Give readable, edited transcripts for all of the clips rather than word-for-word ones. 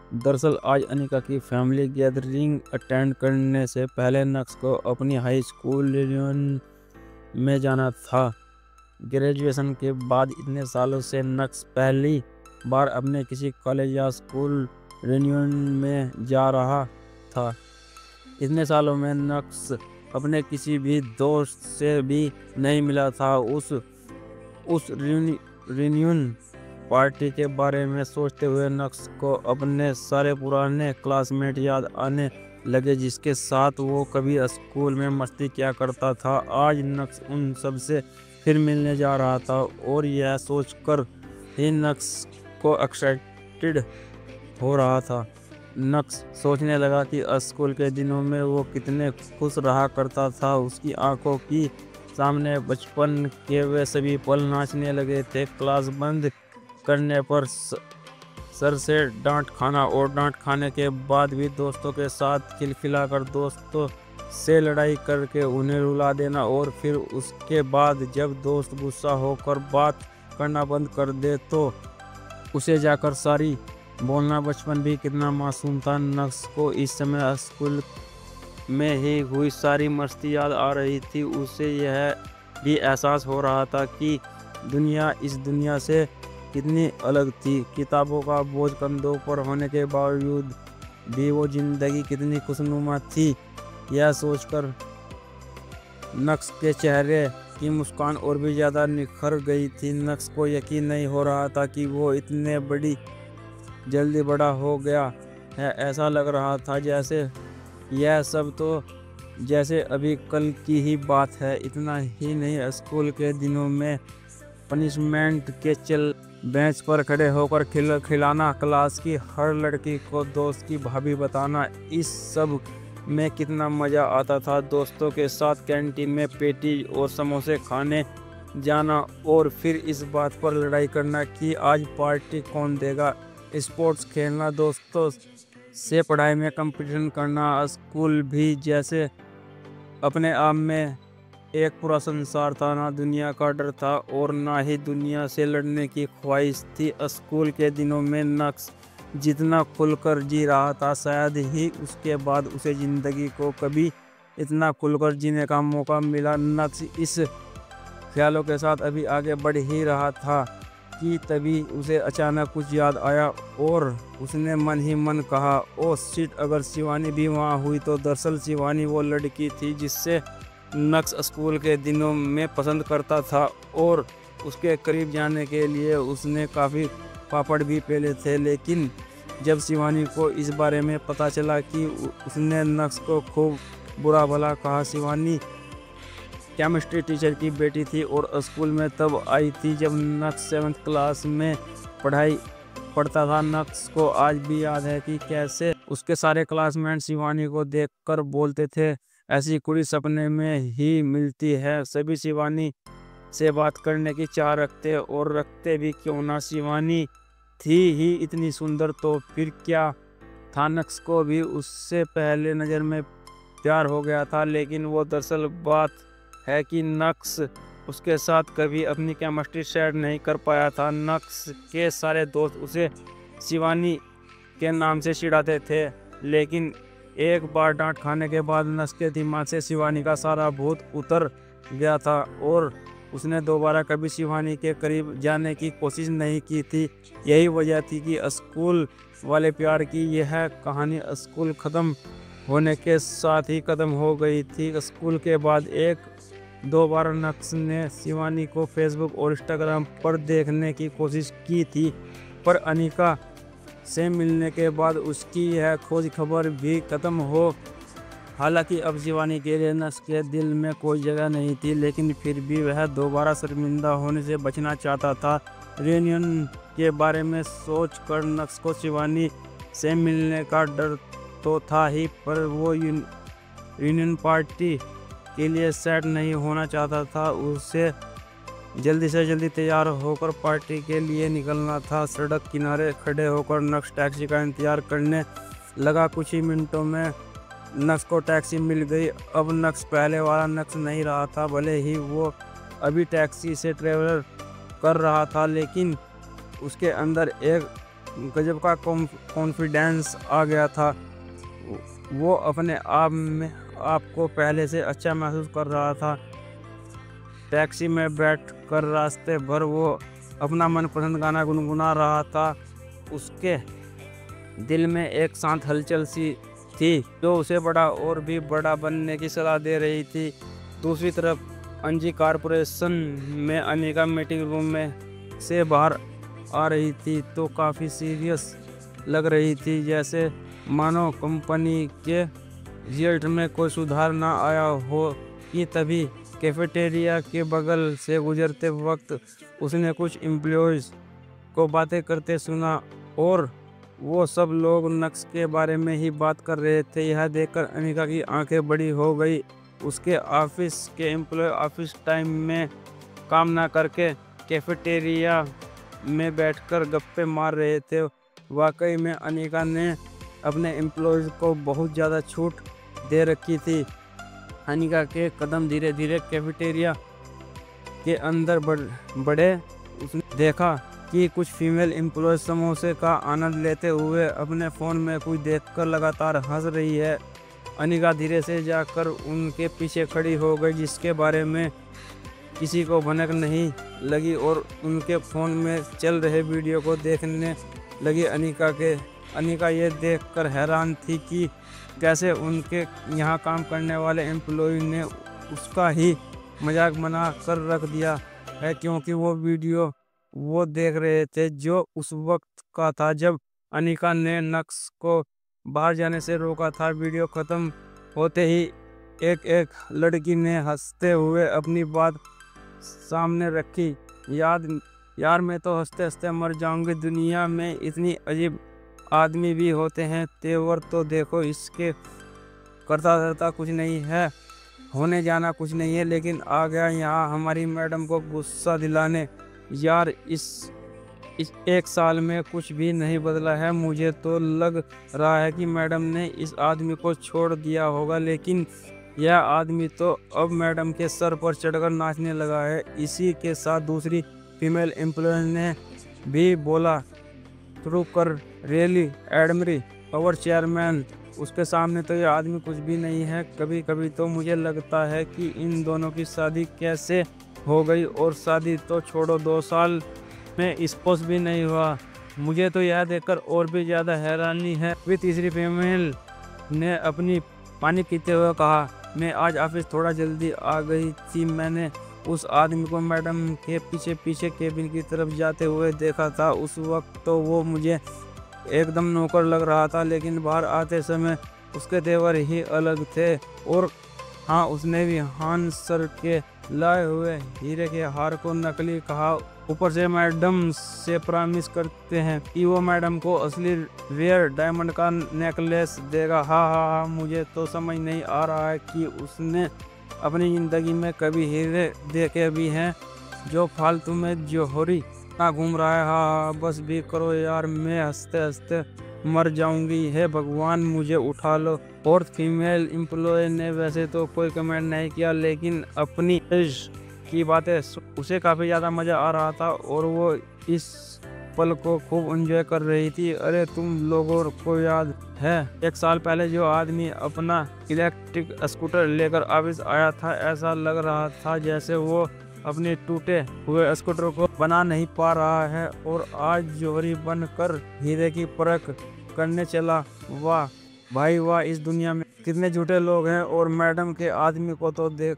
दरअसल आज अनिका की फैमिली गैदरिंग अटेंड करने से पहले नक्श को अपनी हाई स्कूल रियूनियन में जाना था। ग्रेजुएशन के बाद इतने सालों से नक्श पहली बार अपने किसी कॉलेज या स्कूल रियूनियन में जा रहा था। इतने सालों में नक्श अपने किसी भी दोस्त से भी नहीं मिला था। उस रियूनियन पार्टी के बारे में सोचते हुए नक्श को अपने सारे पुराने क्लासमेट याद आने लगे, जिसके साथ वो कभी स्कूल में मस्ती किया करता था। आज नक्श उन सब से फिर मिलने जा रहा था और यह सोचकर ही नक्श को एक्साइटेड हो रहा था। नक्श सोचने लगा कि स्कूल के दिनों में वो कितने खुश रहा करता था। उसकी आंखों की सामने बचपन के वे सभी पल नाचने लगे थे। क्लास बंद करने पर सर से डांट खाना और डांट खाने के बाद भी दोस्तों के साथ खिलखिलाकर दोस्तों से लड़ाई करके उन्हें रुला देना, और फिर उसके बाद जब दोस्त गुस्सा होकर बात करना बंद कर दे तो उसे जाकर सारी बोलना। बचपन भी कितना मासूम था। नक्श को इस समय स्कूल में ही हुई सारी मस्ती याद आ रही थी। उसे यह भी एहसास हो रहा था कि दुनिया इस दुनिया से कितनी अलग थी। किताबों का बोझ कंधों पर होने के बावजूद भी वो जिंदगी कितनी खुशनुमा थी। यह सोचकर नक्श के चेहरे की मुस्कान और भी ज़्यादा निखर गई थी। नक्श को यकीन नहीं हो रहा था कि वो इतने जल्दी बड़ा हो गया है। ऐसा लग रहा था जैसे यह सब तो जैसे अभी कल की ही बात है। इतना ही नहीं, स्कूल के दिनों में पनिशमेंट के बेंच पर खड़े होकर खिलाना, क्लास की हर लड़की को दोस्त की भाभी बताना, इस सब में कितना मज़ा आता था। दोस्तों के साथ कैंटीन में पेटी और समोसे खाने जाना और फिर इस बात पर लड़ाई करना कि आज पार्टी कौन देगा। स्पोर्ट्स खेलना, दोस्तों से पढ़ाई में कंपटीशन करना। स्कूल भी जैसे अपने आप में एक पूरा संसार था। ना दुनिया का डर था और ना ही दुनिया से लड़ने की ख्वाहिश थी। स्कूल के दिनों में नक्श जितना खुलकर जी रहा था, शायद ही उसके बाद उसे ज़िंदगी को कभी इतना खुलकर जीने का मौका मिला। नक्श इस ख्यालों के साथ अभी आगे बढ़ ही रहा था कि तभी उसे अचानक कुछ याद आया और उसने मन ही मन कहा, ओ शिट, अगर शिवानी भी वहाँ हुई तो। दरअसल शिवानी वो लड़की थी जिससे नक्श स्कूल के दिनों में पसंद करता था और उसके करीब जाने के लिए उसने काफ़ी पापड़ भी पेले थे। लेकिन जब शिवानी को इस बारे में पता चला कि उसने नक्श को खूब बुरा भला कहा। शिवानी केमिस्ट्री टीचर की बेटी थी और स्कूल में तब आई थी जब नक्श 7th क्लास में पढ़ता था। नक्श को आज भी याद है कि कैसे उसके सारे क्लासमेट शिवानी को देखकर बोलते थे, ऐसी कुड़ी सपने में ही मिलती है। सभी शिवानी से बात करने की चाह रखते और रखते भी क्यों ना। शिवानी थी ही इतनी सुंदर तो फिर क्या था। नक्श को भी उससे पहले नज़र में प्यार हो गया था, लेकिन वो दरअसल बात है कि नक्श उसके साथ कभी अपनी केमिस्ट्री शेयर नहीं कर पाया था। नक्श के सारे दोस्त उसे शिवानी के नाम से चिढ़ाते थे, लेकिन एक बार डांट खाने के बाद नक्श के दिमाग से शिवानी का सारा भूत उतर गया था और उसने दोबारा कभी शिवानी के करीब जाने की कोशिश नहीं की थी। यही वजह थी कि स्कूल वाले प्यार की यह कहानी स्कूल ख़त्म होने के साथ ही ख़त्म हो गई थी। स्कूल के बाद 1-2 बार नक्श ने शिवानी को फेसबुक और इंस्टाग्राम पर देखने की कोशिश की थी, पर अनिका से मिलने के बाद उसकी यह खोज खबर भी ख़त्म हो। हालांकि अब शिवानी के लिए नक्श के दिल में कोई जगह नहीं थी, लेकिन फिर भी वह दोबारा शर्मिंदा होने से बचना चाहता था। रियूनियन के बारे में सोच कर नक्श को शिवानी से मिलने का डर तो था ही, पर वो रियूनियन पार्टी के लिए सेट नहीं होना चाहता था। उसे जल्दी से जल्दी तैयार होकर पार्टी के लिए निकलना था। सड़क किनारे खड़े होकर नक्श टैक्सी का इंतज़ार करने लगा। कुछ ही मिनटों में नक्श को टैक्सी मिल गई। अब नक्श पहले वाला नक्श नहीं रहा था। भले ही वो अभी टैक्सी से ट्रैवल कर रहा था, लेकिन उसके अंदर एक गजब का कॉन्फिडेंस आ गया था। वो अपने आप में आपको पहले से अच्छा महसूस कर रहा था। टैक्सी में बैठ कर रास्ते भर वो अपना मनपसंद गाना गुनगुना रहा था। उसके दिल में एक शांत हलचल सी थी जो उसे बड़ा और भी बड़ा बनने की सलाह दे रही थी। दूसरी तरफ अंजी कॉर्पोरेशन में अनिका मीटिंग रूम में से बाहर आ रही थी तो काफ़ी सीरियस लग रही थी, जैसे मानो कंपनी के रिजल्ट में कोई सुधार ना आया हो। कि तभी कैफेटेरिया के बगल से गुजरते वक्त उसने कुछ एम्प्लॉयज़ को बातें करते सुना और वो सब लोग नक्श के बारे में ही बात कर रहे थे। यह देखकर अनिका की आंखें बड़ी हो गई। उसके ऑफिस के एम्प्लॉय ऑफिस टाइम में काम ना करके कैफेटेरिया में बैठकर गप्पे मार रहे थे। वाकई में अनिका ने अपने एम्प्लॉयज़ को बहुत ज़्यादा छूट दे रखी थी। अनिका के कदम धीरे धीरे कैफेटेरिया के अंदर बढ़े। उसने देखा कि कुछ फीमेल एम्प्लॉय समोसे का आनंद लेते हुए अपने फ़ोन में कुछ देखकर लगातार हंस रही है। अनिका धीरे से जाकर उनके पीछे खड़ी हो गई, जिसके बारे में किसी को भनक नहीं लगी, और उनके फ़ोन में चल रहे वीडियो को देखने लगी। अनिका ये देखकर हैरान थी कि कैसे उनके यहाँ काम करने वाले एम्प्लॉय ने उसका ही मजाक बना कर रख दिया है, क्योंकि वो वीडियो वो देख रहे थे जो उस वक्त का था जब अनिका ने नक्श को बाहर जाने से रोका था। वीडियो ख़त्म होते ही एक लड़की ने हंसते हुए अपनी बात सामने रखी। यार मैं तो हंसते हंसते मर जाऊंगी। दुनिया में इतनी अजीब आदमी भी होते हैं। तेवर तो देखो इसके, करता धरता कुछ नहीं है, होने जाना कुछ नहीं है, लेकिन आ गया यहाँ हमारी मैडम को गुस्सा दिलाने। यार इस एक साल में कुछ भी नहीं बदला है। मुझे तो लग रहा है कि मैडम ने इस आदमी को छोड़ दिया होगा, लेकिन यह आदमी तो अब मैडम के सर पर चढ़कर नाचने लगा है। इसी के साथ दूसरी फीमेल एम्प्लॉय ने भी बोला, शुरू कर, रियली एडमरी अवर चेयरमैन। उसके सामने तो यह आदमी कुछ भी नहीं है। कभी कभी तो मुझे लगता है कि इन दोनों की शादी कैसे हो गई, और शादी तो छोड़ो 2 साल में स्पोर्स भी नहीं हुआ। मुझे तो यह देखकर और भी ज़्यादा हैरानी है। वे तीसरी फीमेल ने अपनी पानी पीते हुए कहा, मैं आज ऑफिस थोड़ा जल्दी आ गई थी। मैंने उस आदमी को मैडम के पीछे पीछे केबिन की तरफ जाते हुए देखा था। उस वक्त तो वो मुझे एकदम नौकर लग रहा था, लेकिन बाहर आते समय उसके तेवर ही अलग थे। और हाँ, उसने भी हान सर के लाए हुए हीरे के हार को नकली कहा। ऊपर से मैडम से प्रॉमिस करते हैं कि वो मैडम को असली रेयर डायमंड का नेकलेस देगा। हाँ, मुझे तो समझ नहीं आ रहा है कि उसने अपनी ज़िंदगी में कभी हीरे देखे भी हैं। जो फालतू में जोहरी ना घूम रहा है। हाँ, बस भी करो यार, मैं हंसते हंसते मर जाऊंगी। हे भगवान, मुझे उठा लो। फोर्थ फीमेल एम्प्लॉय ने वैसे तो कोई कमेंट नहीं किया, लेकिन अपनी की बातें उसे काफ़ी ज़्यादा मज़ा आ रहा था और वो इस पल को खूब एंजॉय कर रही थी। अरे तुम लोगों को याद है 1 साल पहले जो आदमी अपना इलेक्ट्रिक स्कूटर लेकर ऑफिस आया था? ऐसा लग रहा था जैसे वो अपने टूटे हुए स्कूटर को बना नहीं पा रहा है और आज जौहरी बनकर हीरे की परख करने चला। वाह भाई वाह, इस दुनिया में कितने झूठे लोग हैं। और मैडम के आदमी को तो देख,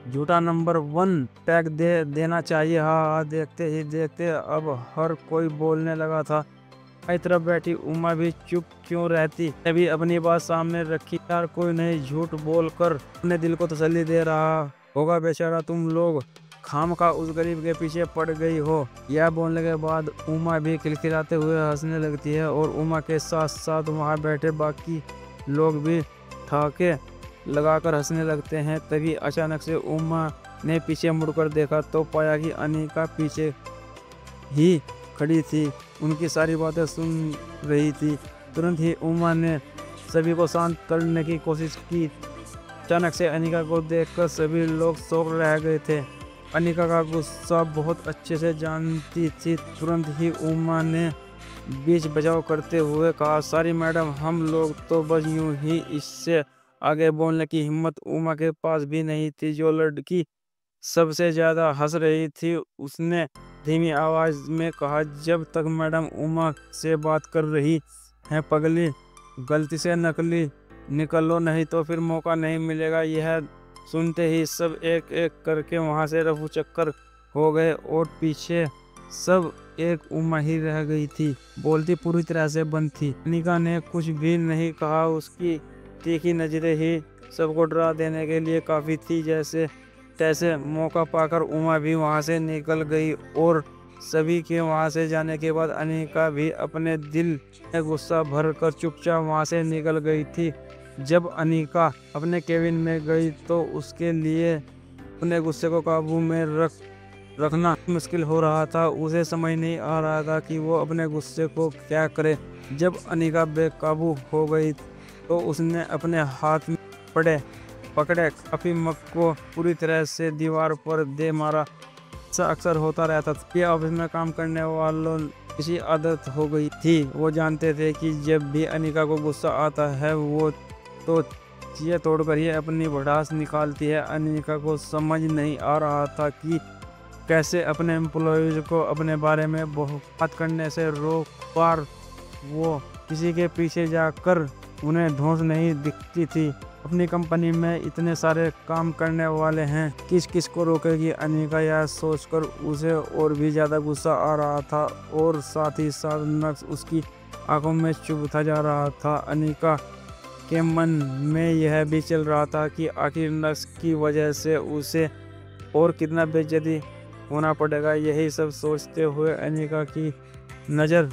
झूठा नंबर 1 टैग दे देना चाहिए। हाँ, देखते ही देखते अब हर कोई बोलने लगा था। एक तरफ बैठी उमा भी चुप क्यों रहती, तभी अपनी बात सामने रखी। यार कोई नहीं झूठ बोलकर अपने दिल को तसल्ली दे रहा होगा। बेचारा तुम लोग खाम का उस गरीब के पीछे पड़ गई हो। यह बोलने के बाद उमा भी खिलखिलाते हुए हंसने लगती है और उमा के साथ साथ वहाँ बैठे बाकी लोग भी ठाके लगाकर हंसने लगते हैं। तभी अचानक से उमा ने पीछे मुड़कर देखा तो पाया कि अनिका पीछे ही खड़ी थी, उनकी सारी बातें सुन रही थी। तुरंत ही उमा ने सभी को शांत करने की कोशिश की। अचानक से अनिका को देखकर सभी लोग शॉक रह गए थे। अनिका का गुस्सा बहुत अच्छे से जानती थी। तुरंत ही उमा ने बीच बचाव करते हुए कहा, सॉरी मैडम, हम लोग तो बस यूं ही। इससे आगे बोलने की हिम्मत उमा के पास भी नहीं थी। जो लड़की सबसे ज्यादा हंस रही थी उसने धीमी आवाज में कहा, जब तक मैडम उमा से बात कर रही हैं पगली, गलती से नकली निकलो, नहीं तो फिर मौका नहीं मिलेगा। यह सुनते ही सब एक एक करके वहां से रफू चक्कर हो गए और पीछे सब एक उमा ही रह गई थी। बोलती पूरी तरह से बंद थी। अनिका ने कुछ भी नहीं कहा। उसकी तीखी नजरें ही सबको डरा देने के लिए काफी थी। जैसे तैसे मौका पाकर उमा भी वहां से निकल गई और सभी के वहां से जाने के बाद अनिका भी अपने दिल में गुस्सा भर कर चुपचाप वहां से निकल गई थी। जब अनिका अपने केबिन में गई तो उसके लिए अपने गुस्से को काबू में रखना मुश्किल हो रहा था। उसे समझ नहीं आ रहा था कि वो अपने गुस्से को क्या करे। जब अनिका बेकाबू हो गई तो उसने अपने हाथ में पकड़े काफी मग को पूरी तरह से दीवार पर दे मारा। ऐसा अक्सर होता रहता था। ये ऑफिस में काम करने वालों किसी आदत हो गई थी। वो जानते थे कि जब भी अनिका को गुस्सा आता है वो तो चीज़ें तोड़कर ही अपनी भड़ास निकालती है। अनिका को समझ नहीं आ रहा था कि कैसे अपने एम्प्लॉयज़ को अपने बारे में बात करने से रोक पार। वो किसी के पीछे जाकर उन्हें धौंस नहीं दिखती थी। अपनी कंपनी में इतने सारे काम करने वाले हैं, किस किस को रोकेगी अनिका, यह सोचकर उसे और भी ज़्यादा गुस्सा आ रहा था और साथ ही साथ नक्श उसकी आंखों में चुभता जा रहा था। अनिका के मन में यह भी चल रहा था कि आखिर नक्श की वजह से उसे और कितना बेइज्जती होना पड़ेगा। यही सब सोचते हुए अनिका की नज़र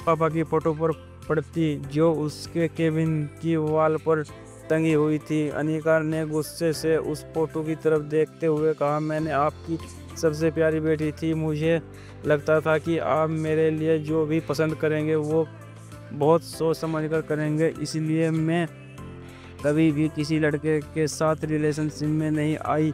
पापा की फ़ोटो पर पड़ती जो उसके केबिन की वॉल पर टंगी हुई थी। अनिका ने गुस्से से उस फोटो की तरफ देखते हुए कहा, मैंने आपकी सबसे प्यारी बेटी थी। मुझे लगता था कि आप मेरे लिए जो भी पसंद करेंगे वो बहुत सोच समझ कर करेंगे, इसलिए मैं कभी भी किसी लड़के के साथ रिलेशनशिप में नहीं आई।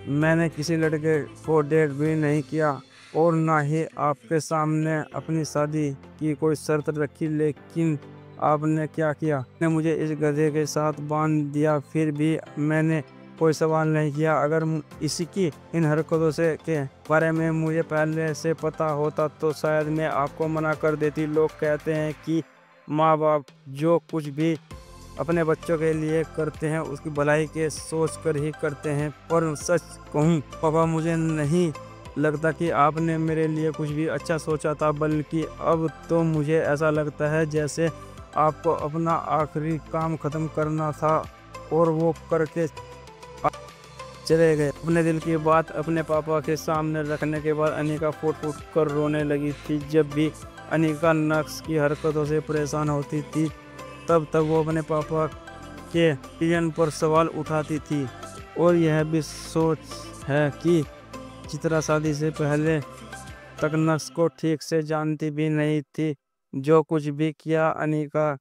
मैंने किसी लड़के को डेट भी नहीं किया और ना ही आपके सामने अपनी शादी की कोई शर्त रखी। लेकिन आपने क्या किया? ने मुझे इस गधे के साथ बांध दिया। फिर भी मैंने कोई सवाल नहीं किया। अगर इसकी इन हरकतों से के बारे में मुझे पहले से पता होता तो शायद मैं आपको मना कर देती। लोग कहते हैं कि माँ बाप जो कुछ भी अपने बच्चों के लिए करते हैं उसकी भलाई के सोच कर ही करते हैं, पर सच कहूँ पापा, मुझे नहीं लगता कि आपने मेरे लिए कुछ भी अच्छा सोचा था, बल्कि अब तो मुझे ऐसा लगता है जैसे आपको अपना आखिरी काम ख़त्म करना था और वो करके चले गए। अपने दिल की बात अपने पापा के सामने रखने के बाद अनिका फूट फूट कर रोने लगी थी। जब भी अनिका नक्श की हरकतों से परेशान होती थी तब वो अपने पापा के डिसीजन पर सवाल उठाती थी और यह भी सोच है कि चित्रा शादी से पहले तक नक्श को ठीक से जानती भी नहीं थी। जो कुछ भी किया अनिका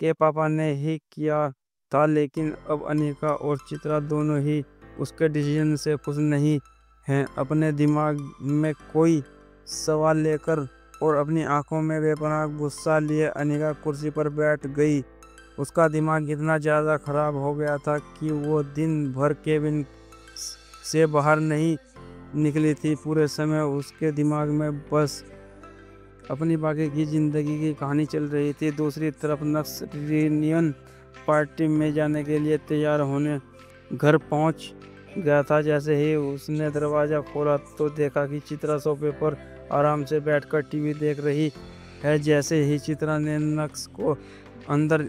के पापा ने ही किया था, लेकिन अब अनिका और चित्रा दोनों ही उसके डिसीजन से खुश नहीं हैं। अपने दिमाग में कोई सवाल लेकर और अपनी आंखों में बेपनाह गुस्सा लिए अनिका कुर्सी पर बैठ गई। उसका दिमाग इतना ज़्यादा ख़राब हो गया था कि वो दिन भर केबिन से बाहर नहीं निकली थी। पूरे समय उसके दिमाग में बस अपनी बाकी की ज़िंदगी की कहानी चल रही थी। दूसरी तरफ नक्श रियूनियन पार्टी में जाने के लिए तैयार होने घर पहुंच गया था। जैसे ही उसने दरवाज़ा खोला तो देखा कि चित्रा सोफे पर आराम से बैठकर टीवी देख रही है। जैसे ही चित्रा ने नक्श को अंदर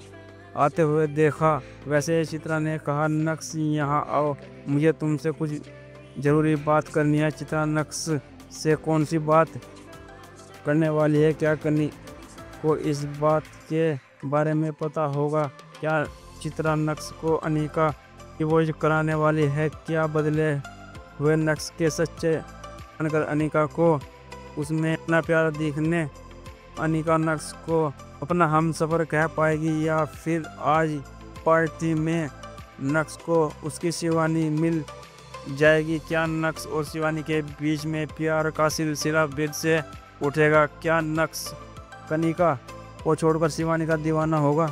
आते हुए देखा वैसे ही चित्रा ने कहा, नक्श यहाँ आओ, मुझे तुमसे कुछ ज़रूरी बात करनी है। चित्रा नक्श से कौन सी बात करने वाली है? क्या करनी को इस बात के बारे में पता होगा? क्या चित्रा नक्श को अनिका डिवोर्स कराने वाली है? क्या बदले हुए नक्श के सच्चे बनकर अनिका को उसमें इतना प्यार दिखने अनिका नक्श को अपना हम सफ़र कह पाएगी, या फिर आज पार्टी में नक्श को उसकी शिवानी मिल जाएगी? क्या नक्श और शिवानी के बीच में प्यार का सिलसिला फिर से उठेगा? क्या नक्श कनिका को छोड़कर शिवानी का दीवाना होगा।